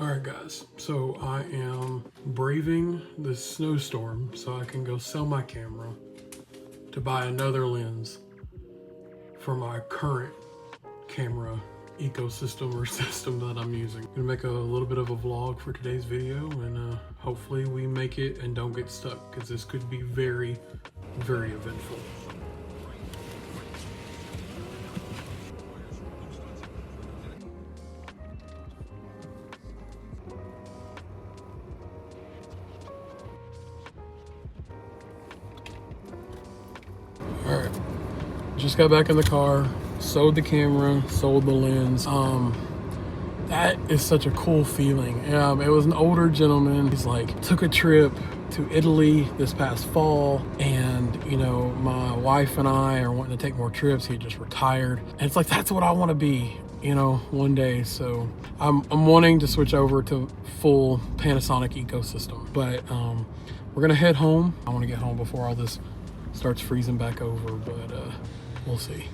All right, guys, so I am braving this snowstorm so I can go sell my camera to buy another lens for my current camera ecosystem or system that I'm using. I'm gonna make a little bit of a vlog for today's video, and hopefully we make it and don't get stuck, because this could be very, very eventful. All right, just got back in the car, sold the camera, sold the lens. That is such a cool feeling. It was an older gentleman. He's like, took a trip to Italy this past fall, and you know, my wife and I are wanting to take more trips. He just retired, and it's like, that's what I want to be, you know, one day. So I'm wanting to switch over to full Panasonic ecosystem, but we're gonna head home. I want to get home before all this starts freezing back over, but we'll see.